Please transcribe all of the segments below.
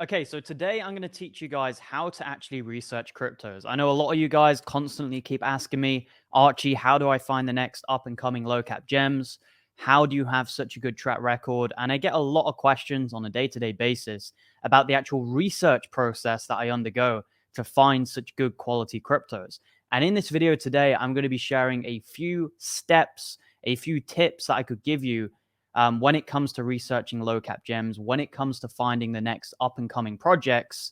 Okay, so today I'm going to teach you guys how to actually research cryptos. I know a lot of you guys constantly keep asking me, Archie, how do I find the next up and coming low cap gems? How do you have such a good track record? And I get a lot of questions on a day to day basis about the actual research process that I undergo to find such good quality cryptos. And in this video today, I'm going to be sharing a few steps, a few tips that I could give you when it comes to researching low cap gems, when it comes to finding the next up and coming projects.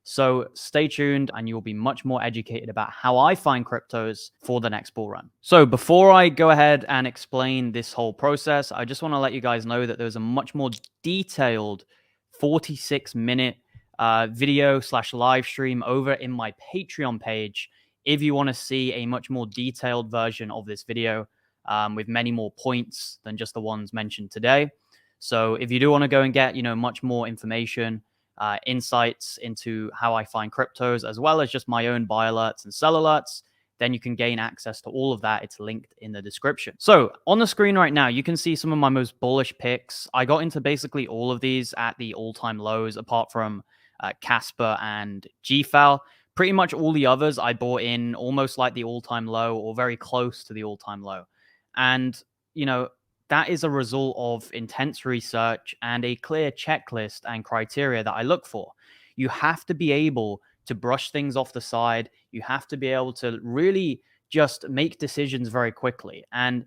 So stay tuned and you'll be much more educated about how I find cryptos for the next bull run. So before I go ahead and explain this whole process, I just want to let you guys know that there's a much more detailed 46-minute video / live stream over in my Patreon page if you want to see a much more detailed version of this video with many more points than just the ones mentioned today. So if you do want to go and get, much more information, insights into how I find cryptos, as well as just my own buy alerts and sell alerts, then you can gain access to all of that. It's linked in the description. So on the screen right now, you can see some of my most bullish picks. I got into basically all of these at the all-time lows, apart from Casper and GFAL. Pretty much all the others I bought in almost like the all-time low or very close to the all-time low. And, that is a result of intense research and a clear checklist and criteria that I look for. You have to be able to brush things off the side. You have to be able to really just make decisions very quickly. And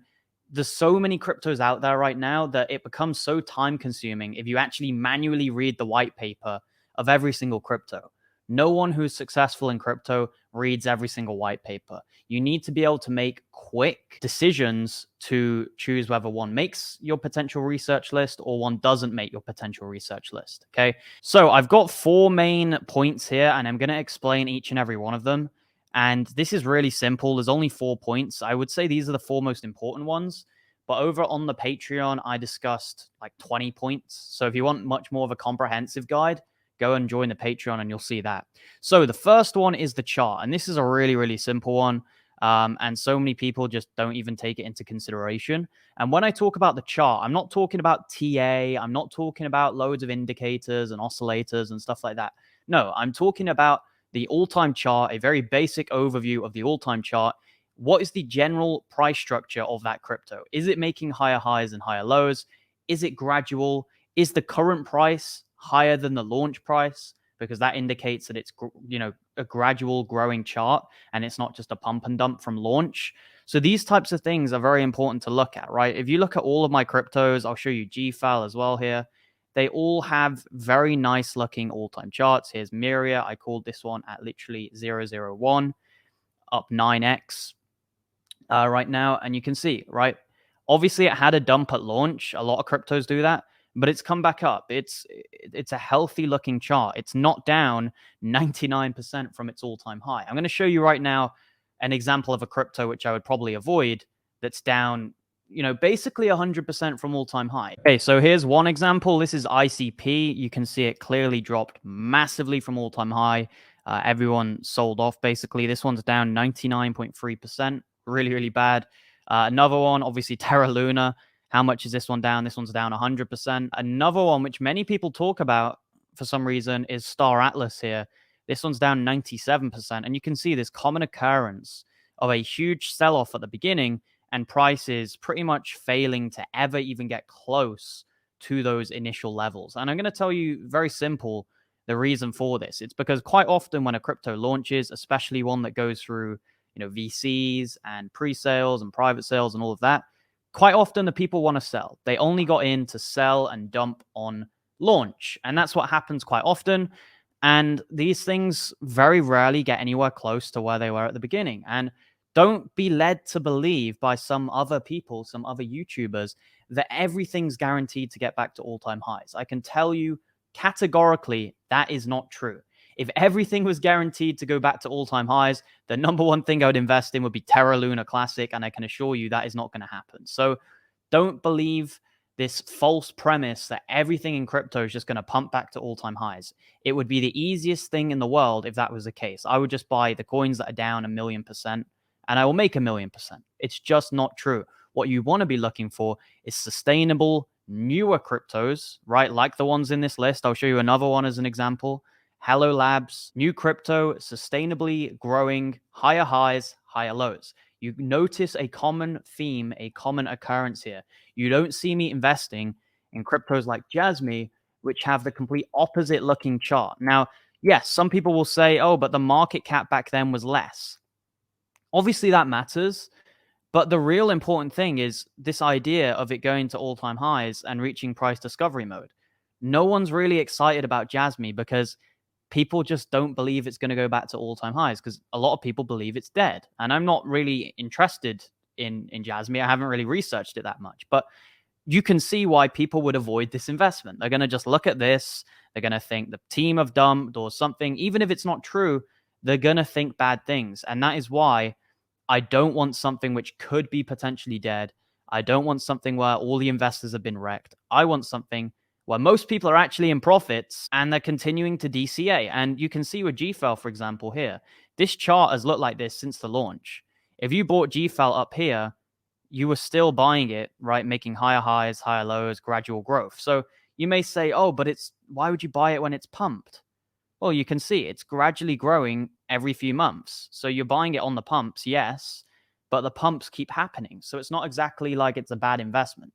there's so many cryptos out there right now that it becomes so time consuming if you actually manually read the white paper of every single crypto. No one who's successful in crypto reads every single white paper. You need to be able to make quick decisions to choose whether one makes your potential research list or one doesn't make your potential research list. Okay. So I've got 4 main points here and I'm going to explain each and every one of them. And this is really simple. There's only 4 points. I would say these are the 4 most important ones. But over on the Patreon, I discussed like 20 points. So if you want much more of a comprehensive guide, go and join the Patreon and you'll see that. So the first one is the chart. And this is a really, really simple one. And so many people just don't even take it into consideration. And when I talk about the chart, I'm not talking about TA. I'm not talking about loads of indicators and oscillators and stuff like that. No, I'm talking about the all-time chart, a very basic overview of the all-time chart. What is the general price structure of that crypto? Is it making higher highs and higher lows? Is it gradual? Is the current price higher than the launch price? Because that indicates that it's, a gradual growing chart and it's not just a pump and dump from launch. So these types of things are very important to look at, right? If you look at all of my cryptos, I'll show you GFAL as well here. They all have very nice looking all-time charts. Here's Miria. I called this one at literally 001, up 9x right now. And you can see, right? Obviously, it had a dump at launch. A lot of cryptos do that, but it's come back up. It's a healthy looking chart. It's not down 99% from its all-time high. I'm going to show you right now an example of a crypto which I would probably avoid that's down, basically 100% from all-time high. Okay, so here's one example. This is ICP. You can see it clearly dropped massively from all-time high. Everyone sold off basically. This one's down 99.3%. Really, really bad. Another one, obviously Terra Luna. How much is this one down? This one's down 100%. Another one, which many people talk about for some reason, is Star Atlas here. This one's down 97%. And you can see this common occurrence of a huge sell-off at the beginning and prices pretty much failing to ever even get close to those initial levels. And I'm going to tell you very simple the reason for this. It's because quite often when a crypto launches, especially one that goes through VCs and pre-sales and private sales and all of that, quite often the people want to sell. They only got in to sell and dump on launch. And that's what happens quite often. And these things very rarely get anywhere close to where they were at the beginning. And don't be led to believe by some other people, some other YouTubers, that everything's guaranteed to get back to all-time highs. I can tell you categorically that is not true. If everything was guaranteed to go back to all-time highs, the number one thing I would invest in would be Terra Luna Classic, and I can assure you that is not going to happen. So don't believe this false premise that everything in crypto is just going to pump back to all-time highs. It would be the easiest thing in the world if that was the case. I would just buy the coins that are down 1,000,000%, and I will make 1,000,000%. It's just not true. What you want to be looking for is sustainable, newer cryptos, right? Like the ones in this list. I'll show you another one as an example. Hello Labs, new crypto, sustainably growing, higher highs, higher lows. You notice a common theme, a common occurrence here. You don't see me investing in cryptos like Jasmy, which have the complete opposite looking chart. Now, yes, some people will say, oh, but the market cap back then was less. Obviously, that matters. But the real important thing is this idea of it going to all-time highs and reaching price discovery mode. No one's really excited about Jasmy because people just don't believe it's going to go back to all-time highs because a lot of people believe it's dead. And I'm not really interested in Jasmy. I haven't really researched it that much. But you can see why people would avoid this investment. They're going to just look at this. They're going to think the team have dumped or something. Even if it's not true, they're going to think bad things. And that is why I don't want something which could be potentially dead. I don't want something where all the investors have been wrecked. I want something where most people are actually in profits and they're continuing to DCA. And you can see with GFL, for example, here, this chart has looked like this since the launch. If you bought GFL up here, you were still buying it, right? Making higher highs, higher lows, gradual growth. So you may say, oh, but why would you buy it when it's pumped? Well, you can see it's gradually growing every few months. So you're buying it on the pumps, yes, but the pumps keep happening. So it's not exactly like it's a bad investment.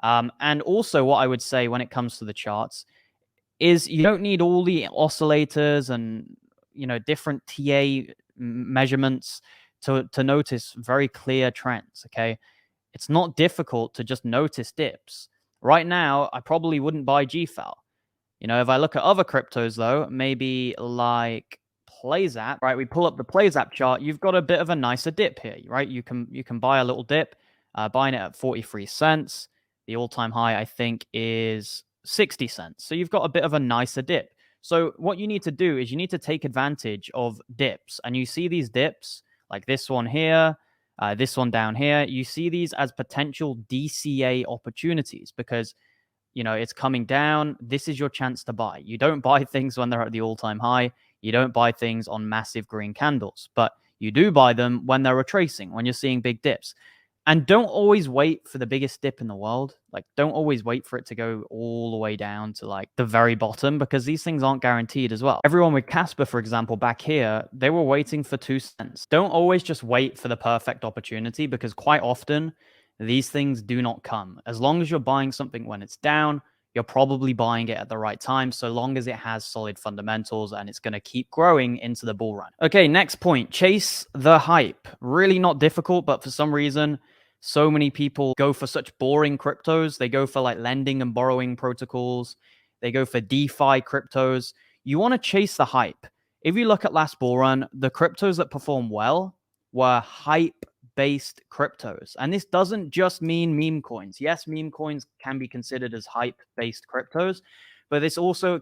And also, what I would say when it comes to the charts is you don't need all the oscillators and different TA measurements to notice very clear trends. Okay, it's not difficult to just notice dips. Right now, I probably wouldn't buy GFAL. If I look at other cryptos, though, maybe like PlayZap, right? We pull up the PlayZap chart. You've got a bit of a nicer dip here, right? You can buy a little dip, buying it at 43 cents. The all-time high, I think, is 60 cents. So you've got a bit of a nicer dip. So what you need to do is you need to take advantage of dips. And you see these dips, like this one here, this one down here. You see these as potential DCA opportunities because it's coming down. This is your chance to buy. You don't buy things when they're at the all-time high. You don't buy things on massive green candles, but you do buy them when they're retracing, when you're seeing big dips. And don't always wait for the biggest dip in the world. Like, don't always wait for it to go all the way down to like the very bottom because these things aren't guaranteed as well. Everyone with Casper, for example, back here, they were waiting for 2 cents. Don't always just wait for the perfect opportunity because quite often these things do not come. As long as you're buying something when it's down, you're probably buying it at the right time, so long as it has solid fundamentals and it's going to keep growing into the bull run. Okay, next point, chase the hype. Really not difficult, but for some reason, so many people go for such boring cryptos. They go for like lending and borrowing protocols. They go for DeFi cryptos. You want to chase the hype. If you look at last bull run, the cryptos that perform well were hype-based cryptos. And this doesn't just mean meme coins. Yes, meme coins can be considered as hype-based cryptos, but this also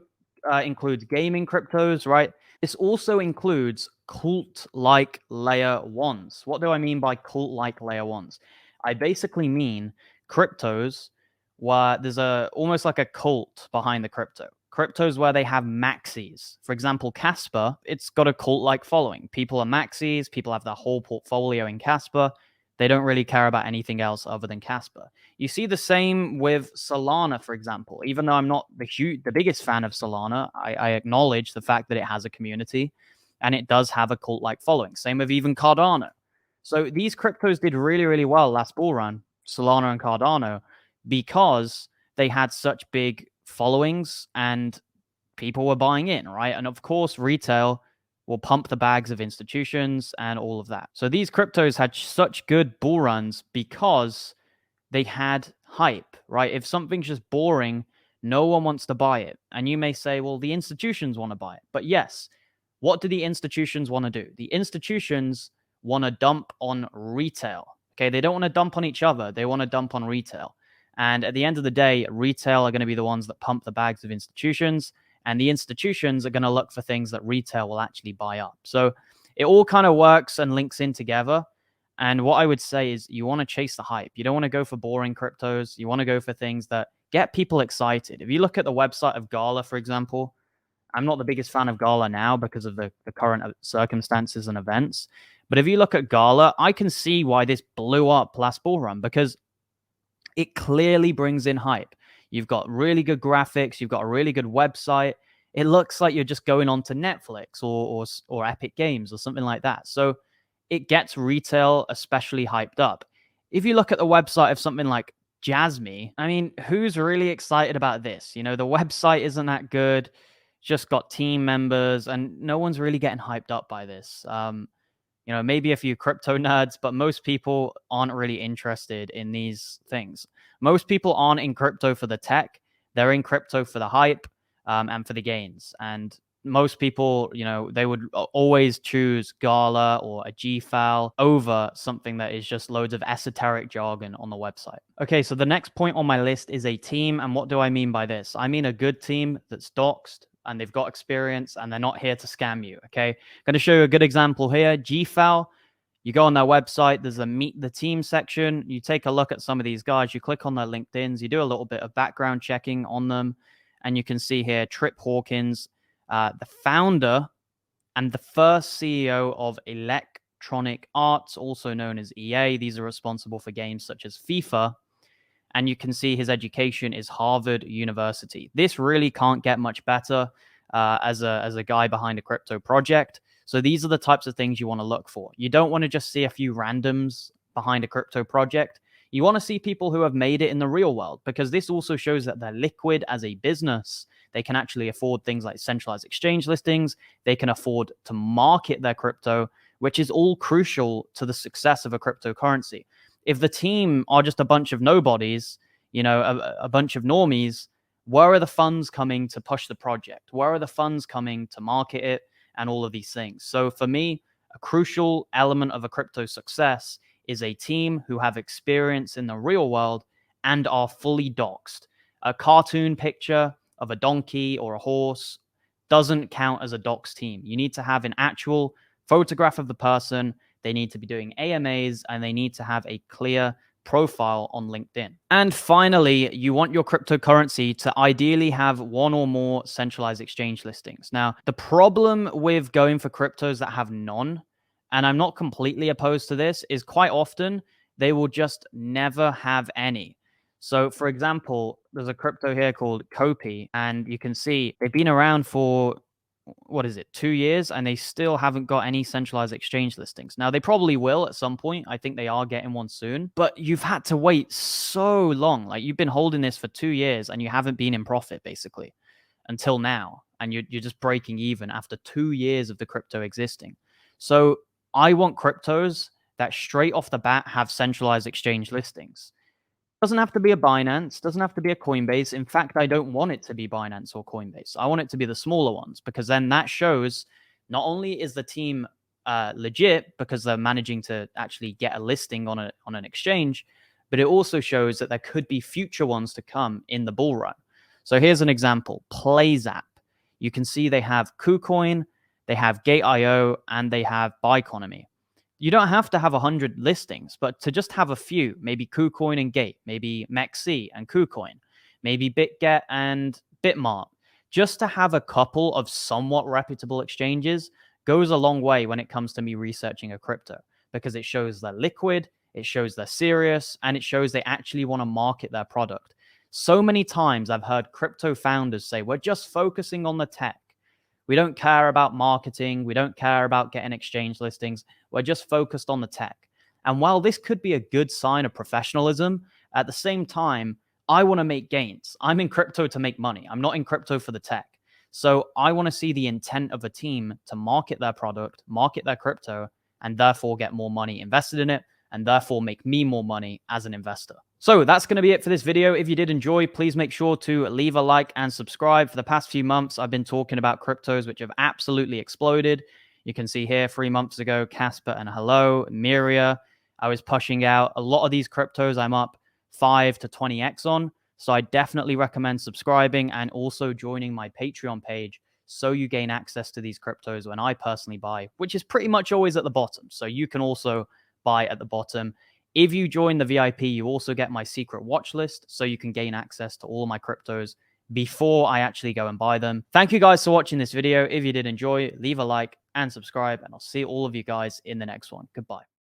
includes gaming cryptos, right? This also includes cult-like layer ones. What do I mean by cult-like layer ones? I basically mean cryptos where there's almost like a cult behind the crypto. Cryptos where they have maxis. For example, Casper, it's got a cult-like following. People are maxis. People have their whole portfolio in Casper. They don't really care about anything else other than Casper. You see the same with Solana, for example. Even though I'm not the biggest fan of Solana, I acknowledge the fact that it has a community and it does have a cult-like following. Same with even Cardano. So these cryptos did really, really well last bull run, Solana and Cardano, because they had such big followings and people were buying in, right? And of course, retail will pump the bags of institutions and all of that. So these cryptos had such good bull runs because they had hype, right? If something's just boring, no one wants to buy it. And you may say, well, the institutions want to buy it. But yes, what do the institutions want to do? The institutions want to dump on retail. Okay, they don't want to dump on each other. They want to dump on retail. And at the end of the day, retail are going to be the ones that pump the bags of institutions, and the institutions are going to look for things that retail will actually buy up. So it all kind of works and links in together. And what I would say is you want to chase the hype. You don't want to go for boring cryptos. You want to go for things that get people excited. If you look at the website of Gala, for example, I'm not the biggest fan of Gala now because of the current circumstances and events. But if you look at Gala, I can see why this blew up last bull run because it clearly brings in hype. You've got really good graphics. You've got a really good website. It looks like you're just going on to Netflix or Epic Games or something like that. So it gets retail especially hyped up. If you look at the website of something like Jasmy, I mean, who's really excited about this? You know, the website isn't that good. It's just got team members, and no one's really getting hyped up by this. You know, maybe a few crypto nerds, but most people aren't really interested in these things. Most people aren't in crypto for the tech; they're in crypto for the hype and for the gains. And most people, you know, they would always choose Gala or a GFAL over something that is just loads of esoteric jargon on the website. Okay, so the next point on my list is a team. And what do I mean by this? I mean a good team that's doxed and they've got experience and they're not here to scam you. Okay, I'm going to show you a good example here. GFAL. You go on their website, there's a meet the team section. You take a look at some of these guys, you click on their LinkedIns, you do a little bit of background checking on them, and you can see here Trip Hawkins, the founder and the first CEO of Electronic Arts, also known as EA. These are responsible for games such as FIFA. And you can see his education is Harvard University. This really can't get much better as a guy behind a crypto project. So these are the types of things you want to look for. You don't want to just see a few randoms behind a crypto project. You want to see people who have made it in the real world, because this also shows that they're liquid as a business. They can actually afford things like centralized exchange listings. They can afford to market their crypto, which is all crucial to the success of a cryptocurrency. If the team are just a bunch of nobodies, you know, a bunch of normies, where are the funds coming to push the project? Where are the funds coming to market it and all of these things? So for me, a crucial element of a crypto success is a team who have experience in the real world and are fully doxed. A cartoon picture of a donkey or a horse doesn't count as a doxed team. You need to have an actual photograph of the person. They need to be doing AMAs and they need to have a clear profile on LinkedIn. And finally, you want your cryptocurrency to ideally have one or more centralized exchange listings. Now, the problem with going for cryptos that have none, and I'm not completely opposed to this, is quite often they will just never have any. So, for example, there's a crypto here called Kopi, and you can see they've been around for what is it, 2 years, and they still haven't got any centralized exchange listings. Now, they probably will at some point. I think they are getting one soon, but you've had to wait so long. Like, you've been holding this for 2 years and you haven't been in profit basically until now. And you're just breaking even after 2 years of the crypto existing. So I want cryptos that straight off the bat have centralized exchange listings. Doesn't have to be a Binance, doesn't have to be a Coinbase. In fact, I don't want it to be Binance or Coinbase. I want it to be the smaller ones, because then that shows not only is the team legit because they're managing to actually get a listing on an exchange, but it also shows that there could be future ones to come in the bull run. So here's an example: PlayZap. You can see they have KuCoin, they have Gate.io, and they have Bionomy. You don't have to have 100 listings, but to just have a few, maybe KuCoin and Gate, maybe MEXC and KuCoin, maybe BitGet and Bitmart, just to have a couple of somewhat reputable exchanges goes a long way when it comes to me researching a crypto, because it shows they're liquid, it shows they're serious, and it shows they actually want to market their product. So many times I've heard crypto founders say, we're just focusing on the tech. We don't care about marketing. We don't care about getting exchange listings. We're just focused on the tech. And while this could be a good sign of professionalism, at the same time, I want to make gains. I'm in crypto to make money. I'm not in crypto for the tech. So I want to see the intent of a team to market their product, market their crypto, and therefore get more money invested in it, and therefore make me more money as an investor. So that's going to be it for this video. If you did enjoy, please make sure to leave a like and subscribe. For the past few months, I've been talking about cryptos, which have absolutely exploded. You can see here 3 months ago, Casper and Hello, Miria. I was pushing out a lot of these cryptos. I'm up 5 to 20x on. So I definitely recommend subscribing and also joining my Patreon page so you gain access to these cryptos when I personally buy, which is pretty much always at the bottom. So you can also buy at the bottom. If you join the VIP, you also get my secret watch list, so you can gain access to all my cryptos before I actually go and buy them. Thank you guys for watching this video. If you did enjoy, leave a like and subscribe, and I'll see all of you guys in the next one. Goodbye.